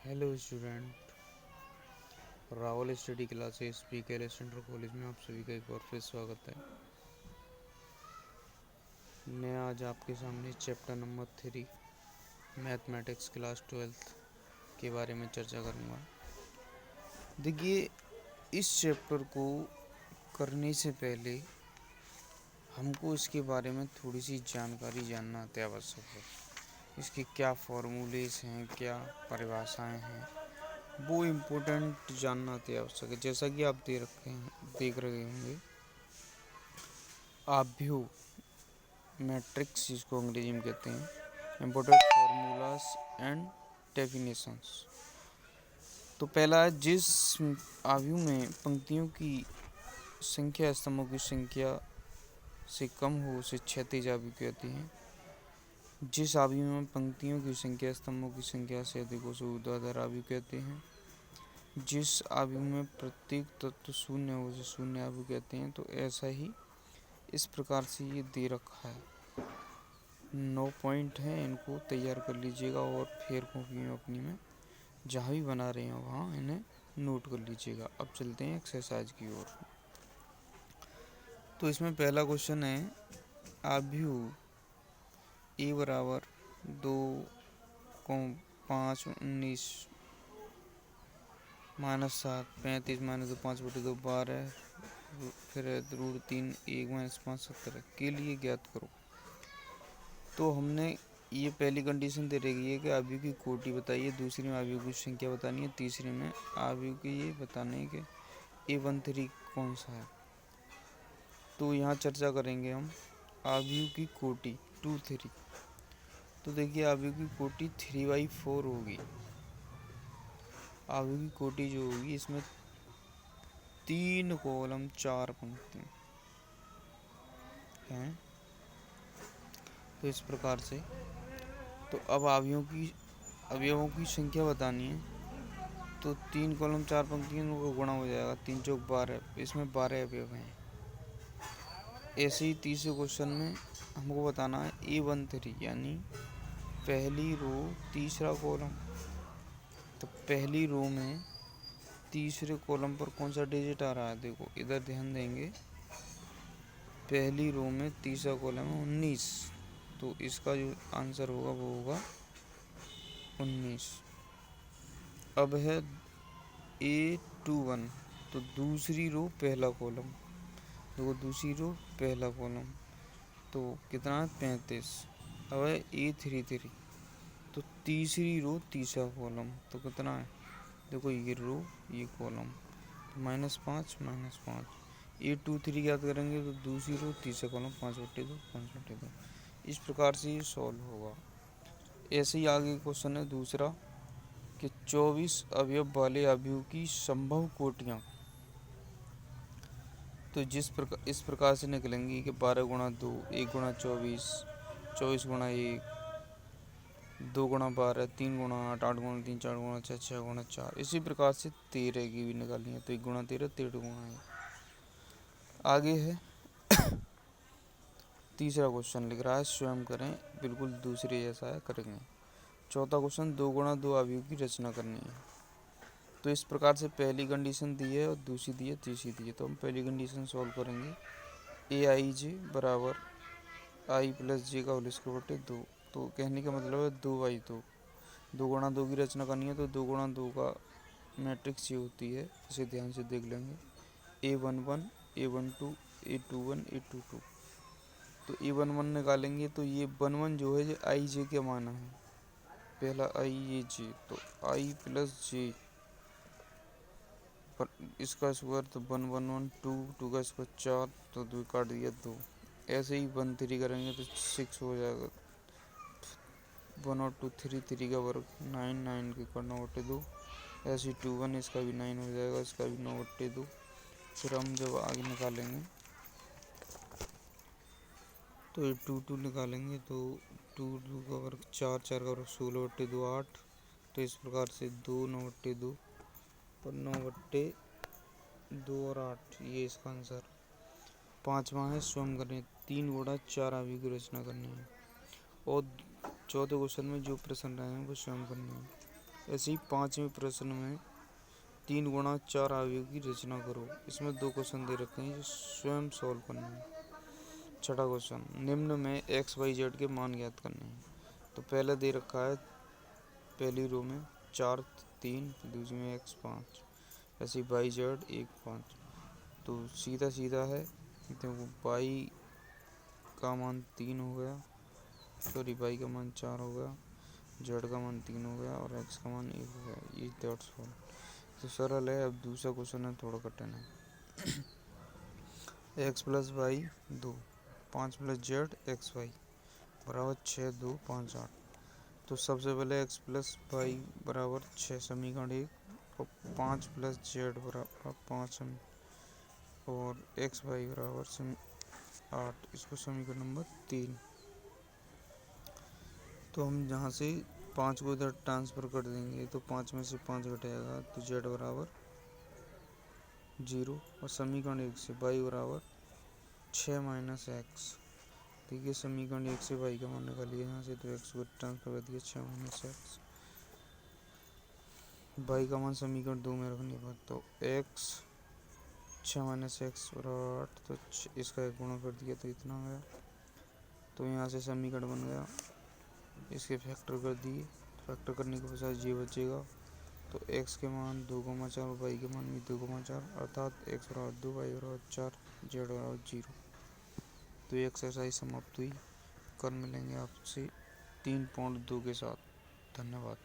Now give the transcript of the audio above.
Hello student, Rahul study classes PK center college में आप सभी का एक बार फिर स्वागत है। मैं आज आपके सामने चैप्टर नंबर 3 मैथमेटिक्स क्लास 12 के बारे में चर्चा करूँगा। देखिए, इस चैप्टर को करने से पहले हमको इसके बारे में थोड़ी सी जानकारी जानना अति आवश्यक है। इसके क्या फॉर्मूलेस हैं, क्या परिभाषाएं हैं, वो इम्पोर्टेंट जानना अति आवश्यक है। जैसा कि आप देख रहे होंगे, आव्यूह मैट्रिक्स जिसको अंग्रेजी में कहते हैं, इम्पोर्टेंट फॉर्मूलास एंड डेफिनेशंस। तो पहला है, जिस आव्यूह में पंक्तियों की संख्या स्तंभों की संख्या से कम हो उसे क्षैतिज आव्यूह कहते हैं। जिस आव्यूह में पंक्तियों की संख्या स्तंभों की संख्या से अधिक हो उसे ऊर्ध्वाधर आव्यूह कहते हैं। जिस आव्यूह में प्रत्येक तत्व शून्य हो उसे शून्य आव्यूह कहते हैं। तो ऐसा ही इस प्रकार से ये दे रखा है। 9 पॉइंट हैं, इनको तैयार कर लीजिएगा और फिर कॉपी में अपनी में जहाँ भी बना रहे हो वहाँ इन्हें नोट कर लीजिएगा। अब चलते हैं एक्सरसाइज की ओर। तो इसमें पहला क्वेश्चन है, आव्यूह ए बराबर 2, 5, 19, -7, 35, -2, 5/2, 12, फिर √3, 1 - 5, 17 के लिए ज्ञात करो। तो हमने ये पहली कंडीशन दे रही है कि आव्यूह की कोटि बताइए, दूसरी में आव्यूह की संख्या बतानी है, तीसरी में आव्यूह की ये बताने है कि A13 कौन सा है। तो यहाँ चर्चा करेंगे हम आव्यूह की कोटि 2, 3। तो देखिए, आव्यूह की कोटि 3/4 होगी। आव्यूह की कोटि जो होगी, इसमें 3 कॉलम 4 पंक्ति हैं। तो इस प्रकार से, तो अब अवयवों की संख्या बतानी है। तो 3 कॉलम 4 पंक्तियों का गुणा हो जाएगा, 3 चौक 12, इसमें 12 अवयव हैं। ऐसे ही तीसरे क्वेश्चन में हमको बताना है A13 यानी पहली रो तीसरा कॉलम। तो पहली रो में तीसरे कॉलम पर कौन सा डिजिट आ रहा है, देखो इधर ध्यान देंगे। पहली रो में तीसरा कॉलम है 19, तो इसका जो आंसर होगा वो होगा 19। अब है A21, तो दूसरी रो पहला कॉलम, देखो दूसरी रो पहला कॉलम, तो कितना है 35। अब है A33, तो तीसरी रो तीसरा कॉलम, तो कितना है, देखो ये रो ये कॉलम, तो -5 -5। A23 याद करेंगे तो दूसरी रो तीसरा कॉलम, 5/2 5/2। इस प्रकार से ये सॉल्व होगा। ऐसे ही आगे क्वेश्चन है दूसरा कि 24 अवयव वाले आव्यूह की संभव कोटियाँ। तो इस प्रकार से निकलेंगी कि 12 × 2, 1 × 24, 24 × 1, 2 × 12, 3 × 8, 8 × 3, 4 × 6, 6 × 4। इसी प्रकार से 13 की भी निकालनी है, तो 1 × 13, 13 × 1। आगे है तीसरा क्वेश्चन लिख रहा है, स्वयं करें, बिल्कुल दूसरे जैसा है, करेंगे। चौथा क्वेश्चन, 2 × 2 आव्यूह की रचना करनी है। तो इस प्रकार से पहली कंडीशन दी है और दूसरी दी है, तीसरी दी है। तो हम पहली कंडीशन सॉल्व करेंगे। AIJ बराबर I + J का होल स्क्वायर बटे 2। तो कहने का मतलब है 2/2। 2 × 2 की रचना करनी है, तो 2 × 2 का मैट्रिक्स ये होती है, इसे ध्यान से देख लेंगे। A11, A12, A21, A22। तो A11 निकालेंगे, तो ये 11 जो है IJ के माना है, पहला I ये J, तो I + J इसका स्क्वायर, तो 1 1 1 2, 2 का स्क्वायर 4, तो 2 काट दिया 2। ऐसे ही 1 3 करेंगे तो 6 हो जाएगा। 1 और 2 3, 3 का वर्ग 9, 9 के 9/2। ऐसे ही 2 1, इसका भी 9 हो जाएगा, इसका भी 9/2। फिर हम जब आगे निकालेंगे तो ये 2 2 निकालेंगे, तो 2 2 का वर्ग 4, 4 का वर्ग 16/2 8। तो इस प्रकार से 2 9/2 और 9/2 और 8, ये इसका आंसर। पाँचवा है, स्वयं करें, 3 × 4 आव्यूह की रचना करनी है। और चौथे क्वेश्चन में जो प्रश्न रहे हैं वो स्वयं करने हैं। ऐसे ही 5वें प्रश्न में 3 × 4 अवयव की रचना करो। इसमें 2 क्वेश्चन दे रखे हैं जो स्वयं सॉल्व करना है। छठा क्वेश्चन, निम्न में एक्स वाई जेड के मान ज्ञात करने हैं। तो पहले दे रखा है पहली रो में 4 3, दूसरी में x 5, ऐसे वाई जेड 1 5। तो सीधा सीधा है, देखो वाई का मान 3 हो गया, सॉरी वाई का मान 4 हो गया, जेड का मान 3 हो गया और एक्स का मान 1 हो गया। ये दैट्स ऑल। तो सरल है। अब दूसरा क्वेश्चन है थोड़ा कठिन है। X plus y 2, 5 plus z x y बराबर 6 2 5 8। तो सबसे पहले x प्लस वाई बराबर 6 समीकरण 1 और 5 प्लस जेड बराबर 5 और एक्स वाई बराबर 8, इसको समीकरण नंबर 3। तो हम जहाँ से 5 को इधर ट्रांसफ़र कर देंगे तो 5 में से 5 घटेगा तो जेड बराबर 0 और समीकरण 1 से वाई बराबर 6 माइनस एक्स। देखिए समीकरण 1 से वाई का मान निकालिए यहाँ से, तो एक्स को ट्रांसफर कर दिया 6 माइनस एक्स। वाई का मान समीकरण 2 में रखने पर तो एक्स 6 माइनस एक्स बराबर 8, तो इसका एक गुणा कर दिया तो इतना गया। तो यहाँ से समीकरण बन गया, इसके फैक्टर कर दिए, फैक्टर करने के पश्चात ये बचेगा। तो एक्स के मान 2,4 और वाई के मान भी 2,4, अर्थात एक्स बराबर 2 वाई बराबर 4 जेड बराबर 0। तो ये एक्सरसाइज समाप्त हुई। कल मिलेंगे आपसे 3.2 के साथ। धन्यवाद।